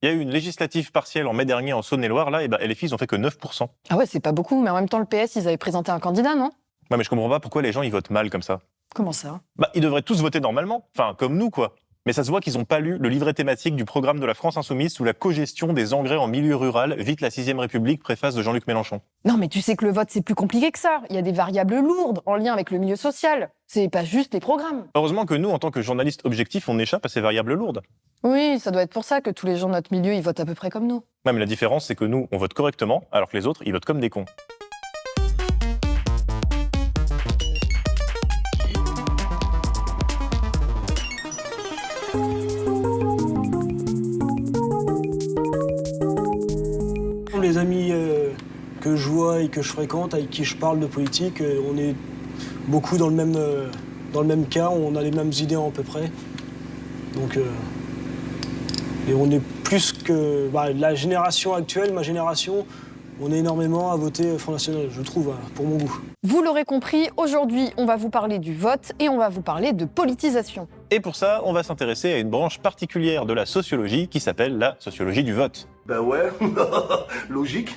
Il y a eu une législative partielle en mai dernier en Saône-et-Loire, là, et LFI, ils ont fait que 9%. Ah ouais, c'est pas beaucoup, mais en même temps, le PS, ils avaient présenté un candidat, non? Ouais, mais je comprends pas pourquoi les gens, ils votent mal comme ça. Comment ça? Ils devraient tous voter normalement. Enfin, comme nous, quoi. Mais ça se voit qu'ils n'ont pas lu le livret thématique du programme de la France Insoumise sous la cogestion des engrais en milieu rural, vite la 6ème République, préface de Jean-Luc Mélenchon. Non, mais tu sais que le vote, c'est plus compliqué que ça. Il y a des variables lourdes en lien avec le milieu social. C'est pas juste les programmes. Heureusement que nous, en tant que journalistes objectifs, on échappe à ces variables lourdes. Oui, ça doit être pour ça que tous les gens de notre milieu, ils votent à peu près comme nous. Ouais, mais la différence, c'est que nous, on vote correctement, alors que les autres, ils votent comme des cons. Les amis que je vois et que je fréquente, avec qui je parle de politique, on est beaucoup dans le même cas, on a les mêmes idées à peu près. Donc, et on est plus que la génération actuelle, ma génération, on est énormément à voter Front National, je trouve, pour mon goût. Vous l'aurez compris, aujourd'hui, on va vous parler du vote et on va vous parler de politisation. Et pour ça, on va s'intéresser à une branche particulière de la sociologie qui s'appelle la sociologie du vote. Ben ouais, logique.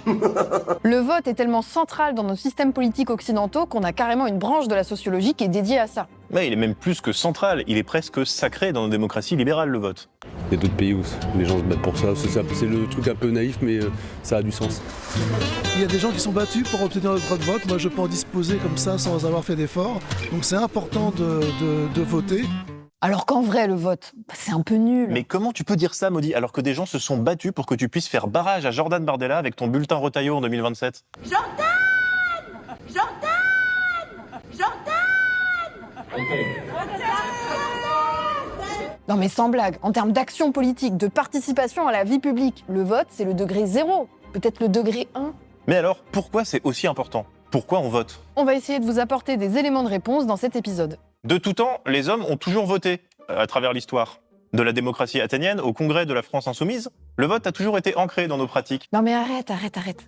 Le vote est tellement central dans nos systèmes politiques occidentaux qu'on a carrément une branche de la sociologie qui est dédiée à ça. Mais il est même plus que central, il est presque sacré dans nos démocraties libérales, le vote. Il y a d'autres pays où les gens se battent pour ça. C'est le truc un peu naïf, mais ça a du sens. Il y a des gens qui sont battus pour obtenir le droit de vote. Moi, je peux en disposer comme ça sans avoir fait d'effort. Donc c'est important de voter. Alors qu'en vrai, le vote, c'est un peu nul. Mais comment tu peux dire ça, Maudit, alors que des gens se sont battus pour que tu puisses faire barrage à Jordan Bardella avec ton bulletin Retailleau en 2027 ? Jordan! Non mais sans blague, en termes d'action politique, de participation à la vie publique, le vote, c'est le degré 0, peut-être le degré 1. Mais alors, pourquoi c'est aussi important ? Pourquoi on vote ? On va essayer de vous apporter des éléments de réponse dans cet épisode. De tout temps, les hommes ont toujours voté, à travers l'histoire. De la démocratie athénienne au congrès de la France Insoumise, le vote a toujours été ancré dans nos pratiques. Non mais arrête.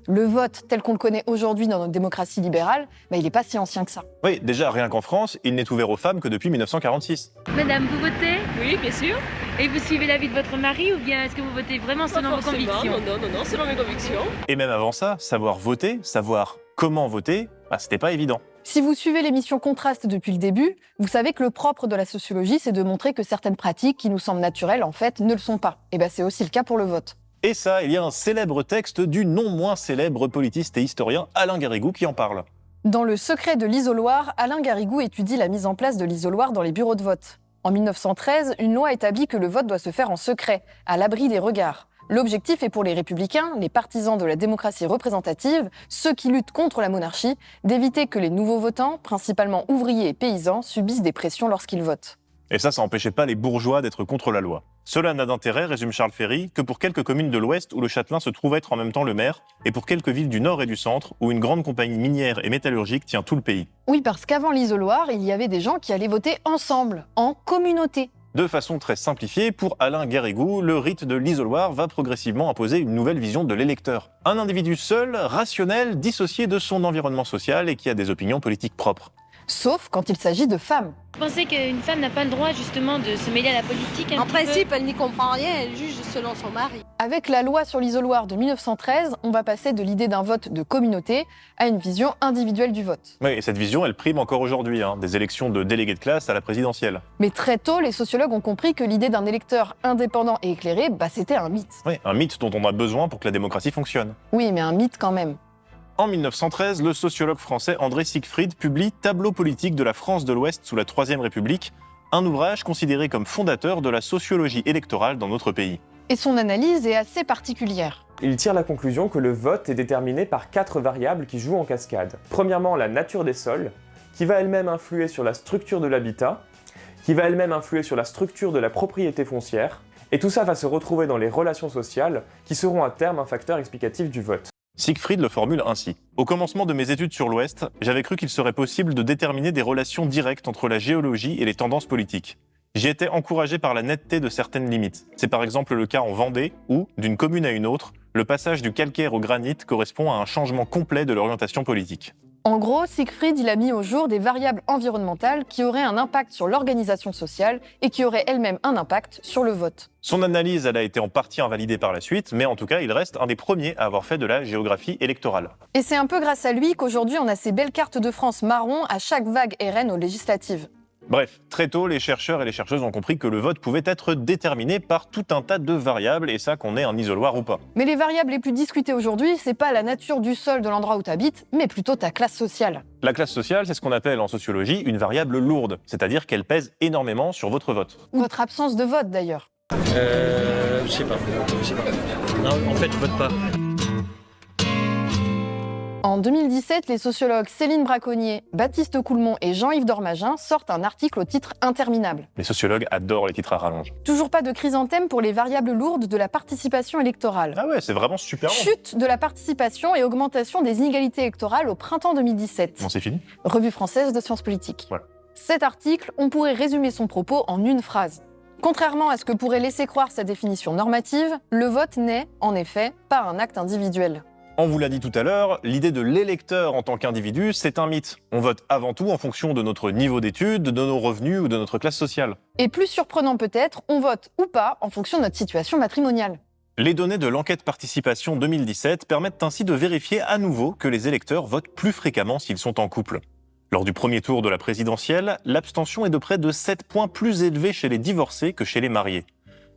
Le vote, tel qu'on le connaît aujourd'hui dans notre démocratie libérale, il est pas si ancien que ça. Oui, déjà, rien qu'en France, il n'est ouvert aux femmes que depuis 1946. Madame, vous votez ? Oui, bien sûr. Et vous suivez l'avis de votre mari ou bien est-ce que vous votez vraiment selon vos convictions ? Non, selon mes convictions. Et même avant ça, savoir voter, savoir comment voter, c'était pas évident. Si vous suivez l'émission Contraste depuis le début, vous savez que le propre de la sociologie, c'est de montrer que certaines pratiques qui nous semblent naturelles, en fait, ne le sont pas. Et c'est aussi le cas pour le vote. Et ça, il y a un célèbre texte du non moins célèbre politiste et historien Alain Garrigou qui en parle. Dans Le secret de l'isoloir, Alain Garrigou étudie la mise en place de l'isoloir dans les bureaux de vote. En 1913, une loi établit que le vote doit se faire en secret, à l'abri des regards. L'objectif est pour les républicains, les partisans de la démocratie représentative, ceux qui luttent contre la monarchie, d'éviter que les nouveaux votants, principalement ouvriers et paysans, subissent des pressions lorsqu'ils votent. Et ça empêchait pas les bourgeois d'être contre la loi. Cela n'a d'intérêt, résume Charles Ferry, que pour quelques communes de l'Ouest où le châtelain se trouve être en même temps le maire, et pour quelques villes du Nord et du Centre où une grande compagnie minière et métallurgique tient tout le pays. Oui, parce qu'avant l'isoloir, il y avait des gens qui allaient voter ensemble, en communauté. De façon très simplifiée, pour Alain Garrigou, le rite de l'isoloir va progressivement imposer une nouvelle vision de l'électeur. Un individu seul, rationnel, dissocié de son environnement social et qui a des opinions politiques propres. Sauf quand il s'agit de femmes. Vous pensez qu'une femme n'a pas le droit justement de se mêler à la politique En principe, elle n'y comprend rien, elle juge selon son mari. Avec la loi sur l'isoloir de 1913, on va passer de l'idée d'un vote de communauté à une vision individuelle du vote. Oui, et cette vision, elle prime encore aujourd'hui, des élections de délégués de classe à la présidentielle. Mais très tôt, les sociologues ont compris que l'idée d'un électeur indépendant et éclairé, c'était un mythe. Oui, un mythe dont on a besoin pour que la démocratie fonctionne. Oui, mais un mythe quand même. En 1913, le sociologue français André Siegfried publie Tableau politique de la France de l'Ouest sous la Troisième République, un ouvrage considéré comme fondateur de la sociologie électorale dans notre pays. Et son analyse est assez particulière. Il tire la conclusion que le vote est déterminé par 4 variables qui jouent en cascade. Premièrement, la nature des sols, qui va elle-même influer sur la structure de l'habitat, qui va elle-même influer sur la structure de la propriété foncière, et tout ça va se retrouver dans les relations sociales, qui seront à terme un facteur explicatif du vote. Siegfried le formule ainsi. Au commencement de mes études sur l'Ouest, j'avais cru qu'il serait possible de déterminer des relations directes entre la géologie et les tendances politiques. J'y étais encouragé par la netteté de certaines limites. C'est par exemple le cas en Vendée où, d'une commune à une autre, le passage du calcaire au granit correspond à un changement complet de l'orientation politique. En gros, Siegfried il a mis au jour des variables environnementales qui auraient un impact sur l'organisation sociale et qui auraient elles-mêmes un impact sur le vote. Son analyse, elle a été en partie invalidée par la suite, mais en tout cas, il reste un des premiers à avoir fait de la géographie électorale. Et c'est un peu grâce à lui qu'aujourd'hui on a ces belles cartes de France marron à chaque vague RN aux législatives. Bref, très tôt, les chercheurs et les chercheuses ont compris que le vote pouvait être déterminé par tout un tas de variables, et ça qu'on ait un isoloir ou pas. Mais les variables les plus discutées aujourd'hui, c'est pas la nature du sol de l'endroit où t'habites, mais plutôt ta classe sociale. La classe sociale, c'est ce qu'on appelle en sociologie une variable lourde, c'est-à-dire qu'elle pèse énormément sur votre vote. Votre absence de vote d'ailleurs. Je sais pas. Non, en fait, je vote pas. En 2017, les sociologues Céline Braconnier, Baptiste Coulmont et Jean-Yves Dormagin sortent un article au titre interminable. Les sociologues adorent les titres à rallonge. Toujours pas de chrysanthème pour les variables lourdes de la participation électorale. Ah ouais, c'est vraiment super long. Chute de la participation et augmentation des inégalités électorales au printemps 2017. Bon, c'est fini. Revue française de sciences politiques. Voilà. Cet article, on pourrait résumer son propos en une phrase. Contrairement à ce que pourrait laisser croire sa définition normative, le vote n'est, en effet, pas un acte individuel. On vous l'a dit tout à l'heure, l'idée de l'électeur en tant qu'individu, c'est un mythe. On vote avant tout en fonction de notre niveau d'études, de nos revenus ou de notre classe sociale. Et plus surprenant peut-être, on vote ou pas en fonction de notre situation matrimoniale. Les données de l'enquête participation 2017 permettent ainsi de vérifier à nouveau que les électeurs votent plus fréquemment s'ils sont en couple. Lors du premier tour de la présidentielle, l'abstention est de près de 7 points plus élevée chez les divorcés que chez les mariés.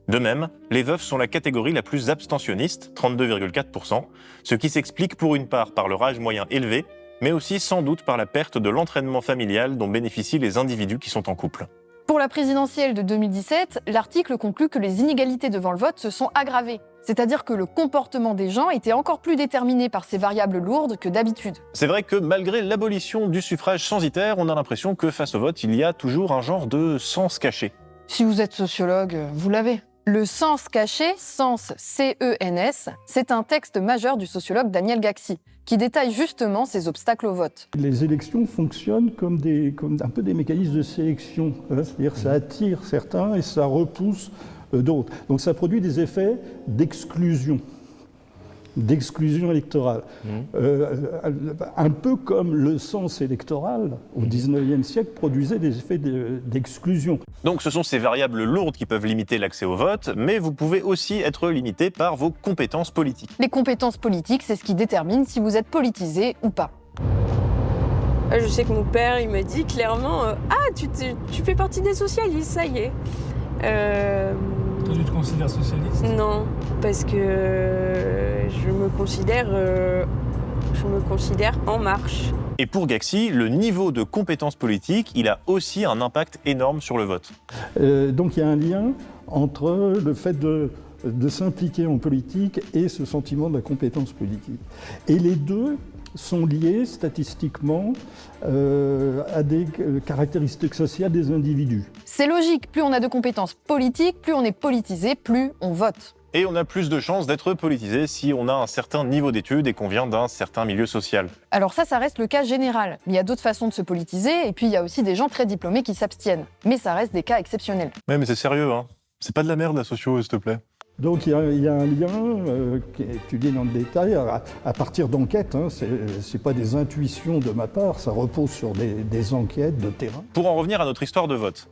De même, les veufs sont la catégorie la plus abstentionniste, 32,4%, ce qui s'explique pour une part par leur âge moyen élevé, mais aussi sans doute par la perte de l'entraînement familial dont bénéficient les individus qui sont en couple. Pour la présidentielle de 2017, l'article conclut que les inégalités devant le vote se sont aggravées. C'est-à-dire que le comportement des gens était encore plus déterminé par ces variables lourdes que d'habitude. C'est vrai que malgré l'abolition du suffrage censitaire, on a l'impression que face au vote, il y a toujours un genre de sens caché. Si vous êtes sociologue, vous l'avez. Le sens caché, sens C-E-N-S, c'est un texte majeur du sociologue Daniel Gaxi, qui détaille justement ces obstacles au vote. Les élections fonctionnent comme un peu des mécanismes de sélection, c'est-à-dire ça attire certains et ça repousse d'autres. Donc ça produit des effets d'exclusion électorale. Un peu comme le sens électoral au XIXe siècle produisait des effets d'exclusion. Donc ce sont ces variables lourdes qui peuvent limiter l'accès au vote, mais vous pouvez aussi être limité par vos compétences politiques. Les compétences politiques, c'est ce qui détermine si vous êtes politisé ou pas. Je sais que mon père, il m'a dit clairement tu fais partie des socialistes, ça y est. Toi, tu te considères socialiste ? Non, parce que je me considère en marche. Et pour Gaxi, le niveau de compétences politiques, il a aussi un impact énorme sur le vote. Donc il y a un lien entre le fait de s'impliquer en politique et ce sentiment de la compétence politique. Et les deux sont liés statistiquement à des caractéristiques sociales des individus. C'est logique, plus on a de compétences politiques, plus on est politisé, plus on vote. Et on a plus de chances d'être politisé si on a un certain niveau d'études et qu'on vient d'un certain milieu social. Alors ça reste le cas général. Il y a d'autres façons de se politiser, et puis il y a aussi des gens très diplômés qui s'abstiennent. Mais ça reste des cas exceptionnels. Ouais, mais c'est sérieux, hein. C'est pas de la merde, la socio, s'il te plaît. Donc il y a un lien qui est étudié dans le détail à partir d'enquêtes. C'est pas des intuitions de ma part, ça repose sur des enquêtes de terrain. Pour en revenir à notre histoire de vote,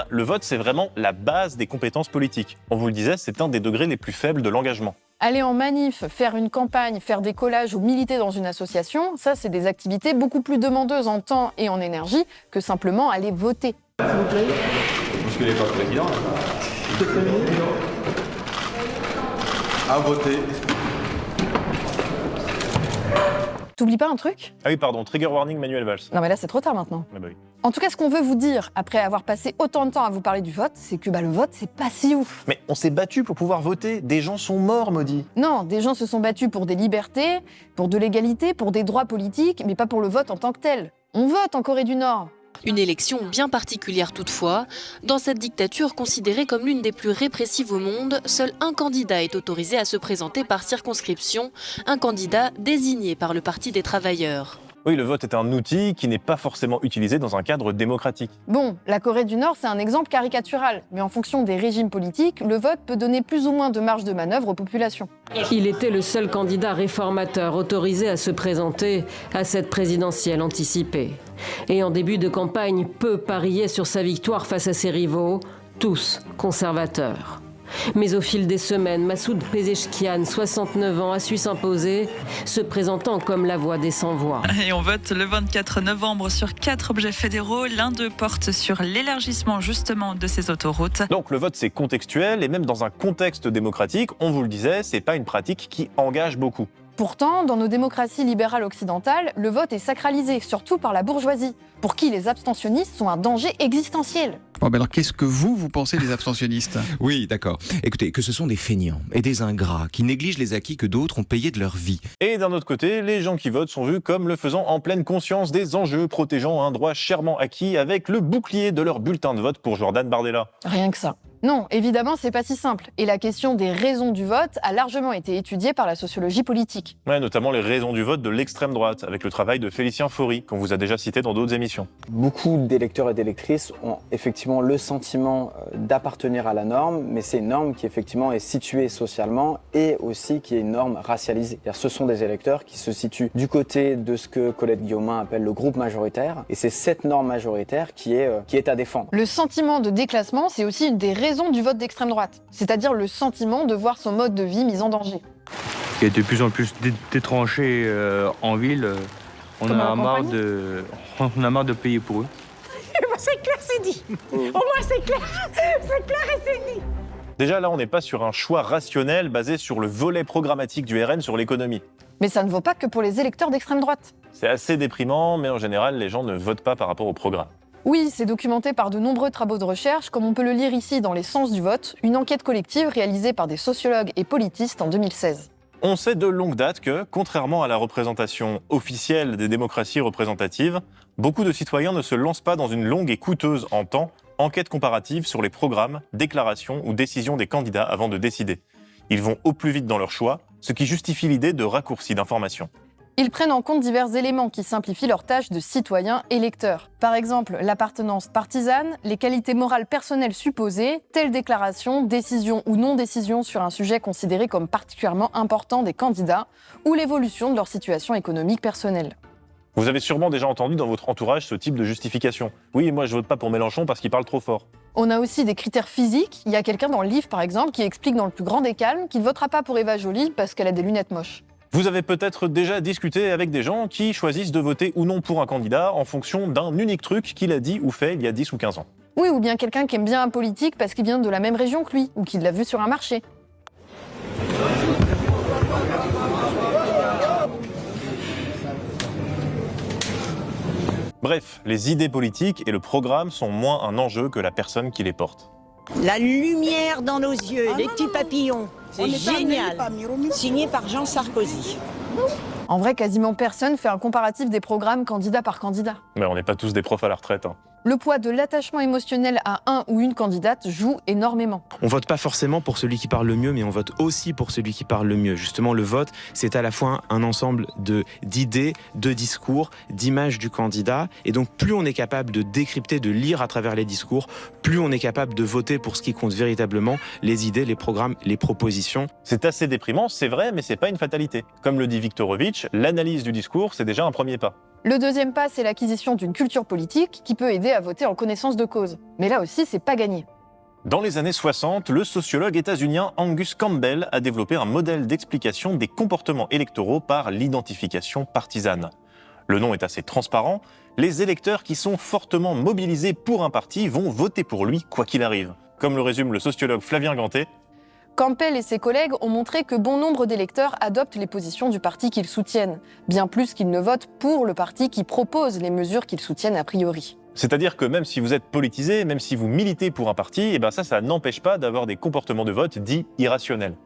le vote, c'est vraiment la base des compétences politiques. On vous le disait, c'est un des degrés les plus faibles de l'engagement. Aller en manif, faire une campagne, faire des collages ou militer dans une association, ça c'est des activités beaucoup plus demandeuses en temps et en énergie que simplement aller voter. S'il vous plaît. Parce que n'est pas président. À voter. T'oublies pas un truc ? Ah oui, pardon, trigger warning Manuel Valls. Non mais là c'est trop tard maintenant. Ah bah oui. En tout cas, ce qu'on veut vous dire, après avoir passé autant de temps à vous parler du vote, c'est que le vote, c'est pas si ouf. Mais on s'est battu pour pouvoir voter, des gens sont morts, maudits. Non, des gens se sont battus pour des libertés, pour de l'égalité, pour des droits politiques, mais pas pour le vote en tant que tel. On vote en Corée du Nord. Une élection bien particulière toutefois. Dans cette dictature considérée comme l'une des plus répressives au monde, seul un candidat est autorisé à se présenter par circonscription, un candidat désigné par le Parti des travailleurs. Oui, le vote est un outil qui n'est pas forcément utilisé dans un cadre démocratique. Bon, la Corée du Nord, c'est un exemple caricatural, mais en fonction des régimes politiques, le vote peut donner plus ou moins de marge de manœuvre aux populations. Il était le seul candidat réformateur autorisé à se présenter à cette présidentielle anticipée. Et en début de campagne, peu pariaient sur sa victoire face à ses rivaux, tous conservateurs. Mais au fil des semaines, Massoud Pezeshkian, 69 ans, a su s'imposer, se présentant comme la voix des sans-voix. Et on vote le 24 novembre sur 4 objets fédéraux. L'un d'eux porte sur l'élargissement justement de ces autoroutes. Donc le vote c'est contextuel et même dans un contexte démocratique, on vous le disait, c'est pas une pratique qui engage beaucoup. Pourtant, dans nos démocraties libérales occidentales, le vote est sacralisé, surtout par la bourgeoisie, pour qui les abstentionnistes sont un danger existentiel. Bon, ben alors qu'est-ce que vous pensez des abstentionnistes ? Oui, d'accord. Écoutez, que ce sont des feignants et des ingrats qui négligent les acquis que d'autres ont payés de leur vie. Et d'un autre côté, les gens qui votent sont vus comme le faisant en pleine conscience des enjeux, protégeant un droit chèrement acquis avec le bouclier de leur bulletin de vote pour Jordan Bardella. Rien que ça. Non, évidemment, c'est pas si simple. Et la question des raisons du vote a largement été étudiée par la sociologie politique. Ouais, notamment les raisons du vote de l'extrême droite, avec le travail de Félicien Faury, qu'on vous a déjà cité dans d'autres émissions. Beaucoup d'électeurs et d'électrices ont effectivement le sentiment d'appartenir à la norme, mais c'est une norme qui effectivement est située socialement et aussi qui est une norme racialisée. Ce sont des électeurs qui se situent du côté de ce que Colette Guillaumin appelle le groupe majoritaire, et c'est cette norme majoritaire qui est à défendre. Le sentiment de déclassement, c'est aussi une des raisons du vote d'extrême droite, c'est-à-dire le sentiment de voir son mode de vie mis en danger. Il y a de plus en plus d'étrangers en ville. On a marre de payer pour eux. C'est clair, c'est dit. Au moins c'est clair et c'est dit. Déjà là, on n'est pas sur un choix rationnel basé sur le volet programmatique du RN sur l'économie. Mais ça ne vaut pas que pour les électeurs d'extrême droite. C'est assez déprimant, mais en général, les gens ne votent pas par rapport au programme. Oui, c'est documenté par de nombreux travaux de recherche, comme on peut le lire ici dans Les Sens du vote, une enquête collective réalisée par des sociologues et politistes en 2016. On sait de longue date que, contrairement à la représentation officielle des démocraties représentatives, beaucoup de citoyens ne se lancent pas dans une longue et coûteuse en temps enquête comparative sur les programmes, déclarations ou décisions des candidats avant de décider. Ils vont au plus vite dans leur choix, ce qui justifie l'idée de raccourcis d'information. Ils prennent en compte divers éléments qui simplifient leur tâche de citoyen électeur. Par exemple, l'appartenance partisane, les qualités morales personnelles supposées, telle déclaration, décision ou non-décision sur un sujet considéré comme particulièrement important des candidats, ou l'évolution de leur situation économique personnelle. Vous avez sûrement déjà entendu dans votre entourage ce type de justification. Oui, moi je vote pas pour Mélenchon parce qu'il parle trop fort. On a aussi des critères physiques. Il y a quelqu'un dans le livre, par exemple, qui explique dans le plus grand des calmes qu'il ne votera pas pour Eva Joly parce qu'elle a des lunettes moches. Vous avez peut-être déjà discuté avec des gens qui choisissent de voter ou non pour un candidat en fonction d'un unique truc qu'il a dit ou fait il y a 10 ou 15 ans. Oui, ou bien quelqu'un qui aime bien un politique parce qu'il vient de la même région que lui, ou qu'il l'a vu sur un marché. Bref, les idées politiques et le programme sont moins un enjeu que la personne qui les porte. La lumière dans nos yeux, les petits papillons, c'est génial. Signé par Jean Sarkozy. En vrai, quasiment personne fait un comparatif des programmes candidat par candidat. Mais on n'est pas tous des profs à la retraite. Le poids de l'attachement émotionnel à un ou une candidate joue énormément. On vote pas forcément pour celui qui parle le mieux, mais on vote aussi pour celui qui parle le mieux. Justement, le vote, c'est à la fois un ensemble d'idées, de discours, d'images du candidat. Et donc, plus on est capable de décrypter, de lire à travers les discours, plus on est capable de voter pour ce qui compte véritablement, les idées, les programmes, les propositions. C'est assez déprimant, c'est vrai, mais c'est pas une fatalité. Comme le dit Viktorovitch, l'analyse du discours, c'est déjà un premier pas. Le deuxième pas, c'est l'acquisition d'une culture politique qui peut aider à voter en connaissance de cause. Mais là aussi, c'est pas gagné. Dans les années 60, le sociologue états-unien Angus Campbell a développé un modèle d'explication des comportements électoraux par l'identification partisane. Le nom est assez transparent, les électeurs qui sont fortement mobilisés pour un parti vont voter pour lui quoi qu'il arrive. Comme le résume le sociologue Flavien Ganté, Campbell et ses collègues ont montré que bon nombre d'électeurs adoptent les positions du parti qu'ils soutiennent, bien plus qu'ils ne votent pour le parti qui propose les mesures qu'ils soutiennent a priori. C'est-à-dire que même si vous êtes politisé, même si vous militez pour un parti, ça n'empêche pas d'avoir des comportements de vote dits irrationnels.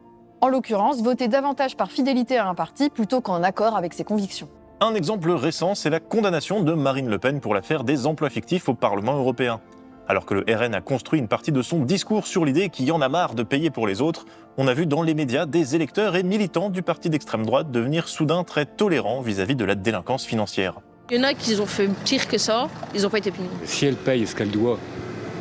En l'occurrence, voter davantage par fidélité à un parti plutôt qu'en accord avec ses convictions. Un exemple récent, c'est la condamnation de Marine Le Pen pour l'affaire des emplois fictifs au Parlement européen. Alors que le RN a construit une partie de son discours sur l'idée qu'il y en a marre de payer pour les autres, on a vu dans les médias des électeurs et militants du parti d'extrême droite devenir soudain très tolérants vis-à-vis de la délinquance financière. Il y en a qui ont fait pire que ça, ils n'ont pas été punis. Si elle paye ce qu'elle doit,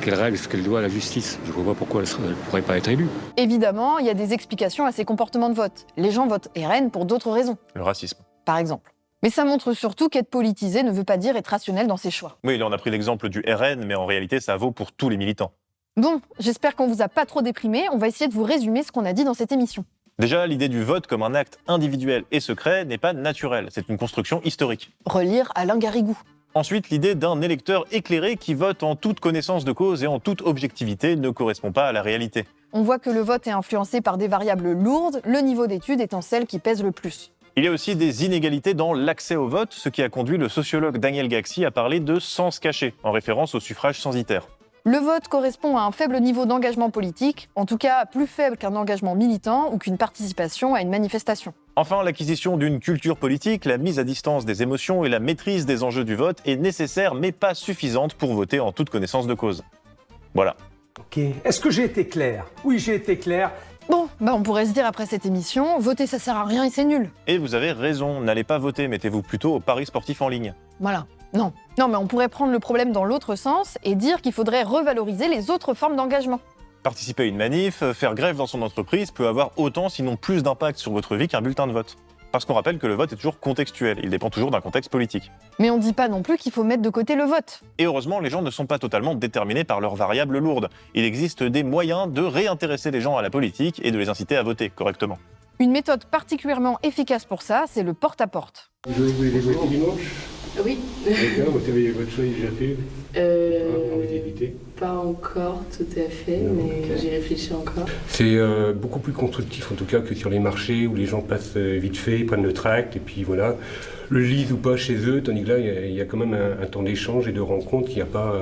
qu'elle règle ce qu'elle doit à la justice, je ne vois pas pourquoi elle ne pourrait pas être élue. Évidemment, il y a des explications à ces comportements de vote. Les gens votent RN pour d'autres raisons. Le racisme. Par exemple. Mais ça montre surtout qu'être politisé ne veut pas dire être rationnel dans ses choix. Oui, là on a pris l'exemple du RN, mais en réalité ça vaut pour tous les militants. Bon, j'espère qu'on vous a pas trop déprimé, on va essayer de vous résumer ce qu'on a dit dans cette émission. Déjà, l'idée du vote comme un acte individuel et secret n'est pas naturelle, c'est une construction historique. Relire Alain Garrigou. Ensuite, l'idée d'un électeur éclairé qui vote en toute connaissance de cause et en toute objectivité ne correspond pas à la réalité. On voit que le vote est influencé par des variables lourdes, le niveau d'études étant celle qui pèse le plus. Il y a aussi des inégalités dans l'accès au vote, ce qui a conduit le sociologue Daniel Gaxi à parler de sens caché, en référence au suffrage censitaire. Le vote correspond à un faible niveau d'engagement politique, en tout cas plus faible qu'un engagement militant ou qu'une participation à une manifestation. Enfin, l'acquisition d'une culture politique, la mise à distance des émotions et la maîtrise des enjeux du vote est nécessaire mais pas suffisante pour voter en toute connaissance de cause. Voilà. Ok, est-ce que j'ai été clair? Oui, j'ai été clair. Bon, on pourrait se dire après cette émission, voter ça sert à rien et c'est nul. Et vous avez raison, n'allez pas voter, mettez-vous plutôt au paris sportif en ligne. Voilà. Non, mais on pourrait prendre le problème dans l'autre sens et dire qu'il faudrait revaloriser les autres formes d'engagement. Participer à une manif, faire grève dans son entreprise peut avoir autant, sinon plus d'impact sur votre vie qu'un bulletin de vote. Parce qu'on rappelle que le vote est toujours contextuel, il dépend toujours d'un contexte politique. Mais on dit pas non plus qu'il faut mettre de côté le vote. Et heureusement, les gens ne sont pas totalement déterminés par leurs variables lourdes. Il existe des moyens de réintéresser les gens à la politique et de les inciter à voter correctement. Une méthode particulièrement efficace pour ça, c'est le porte-à-porte. Vous voulez voter dimanche? Oui. D'accord, vous avez votre choix déjà fait? Pas encore tout à fait, mais j'y réfléchis encore. C'est beaucoup plus constructif en tout cas que sur les marchés où les gens passent vite fait, ils prennent le tract et puis voilà, le lisent ou pas chez eux, tandis que là il y a quand même un temps d'échange et de rencontre qu'il n'y a pas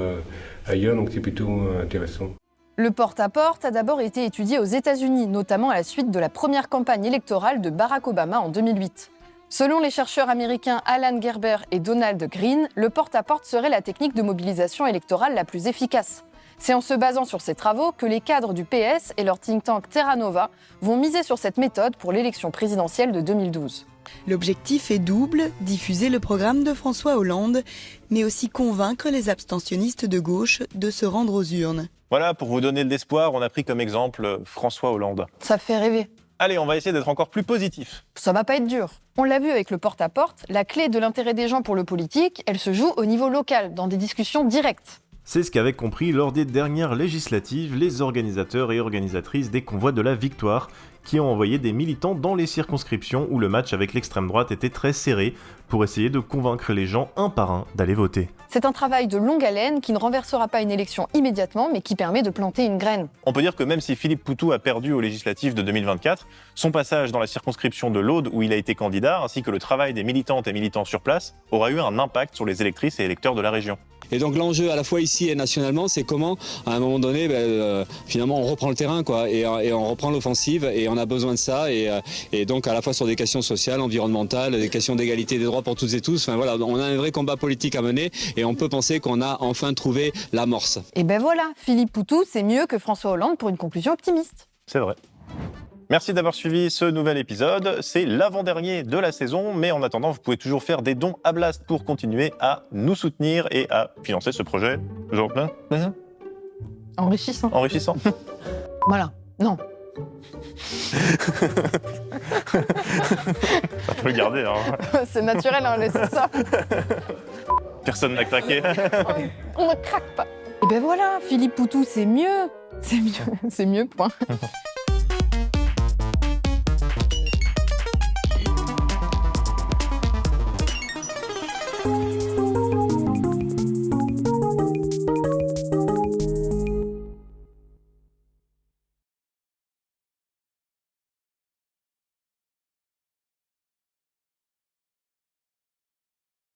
ailleurs, donc c'est plutôt intéressant. Le porte-à-porte a d'abord été étudié aux États-Unis, notamment à la suite de la première campagne électorale de Barack Obama en 2008. Selon les chercheurs américains Alan Gerber et Donald Green, le porte-à-porte serait la technique de mobilisation électorale la plus efficace. C'est en se basant sur ces travaux que les cadres du PS et leur think tank Terra Nova vont miser sur cette méthode pour l'élection présidentielle de 2012. L'objectif est double, diffuser le programme de François Hollande, mais aussi convaincre les abstentionnistes de gauche de se rendre aux urnes. Voilà, pour vous donner de l'espoir, on a pris comme exemple François Hollande. Ça fait rêver. Allez, on va essayer d'être encore plus positif. Ça va pas être dur. On l'a vu avec le porte-à-porte, la clé de l'intérêt des gens pour le politique, elle se joue au niveau local, dans des discussions directes. C'est ce qu'avaient compris lors des dernières législatives les organisateurs et organisatrices des convois de la victoire, qui ont envoyé des militants dans les circonscriptions où le match avec l'extrême droite était très serré, pour essayer de convaincre les gens un par un d'aller voter. C'est un travail de longue haleine qui ne renversera pas une élection immédiatement, mais qui permet de planter une graine. On peut dire que même si Philippe Poutou a perdu aux législatives de 2024, son passage dans la circonscription de l'Aude où il a été candidat, ainsi que le travail des militantes et militants sur place, aura eu un impact sur les électrices et électeurs de la région. Et donc l'enjeu à la fois ici et nationalement, c'est comment, à un moment donné, finalement on reprend le terrain et on reprend l'offensive et on a besoin de ça. Et donc à la fois sur des questions sociales, environnementales, des questions d'égalité des droits pour toutes et tous. Enfin voilà, on a un vrai combat politique à mener et on peut penser qu'on a enfin trouvé l'amorce. Et ben voilà, Philippe Poutou, c'est mieux que François Hollande pour une conclusion optimiste. C'est vrai. Merci d'avoir suivi ce nouvel épisode. C'est l'avant-dernier de la saison, mais en attendant, vous pouvez toujours faire des dons à Blast pour continuer à nous soutenir et à financer ce projet. Enrichissant. Voilà, non. Ça peut le garder, hein. C'est naturel, hein, laissez ça. Personne n'a craqué. On ne craque pas. Et ben voilà, Philippe Poutou, c'est mieux. C'est mieux, point.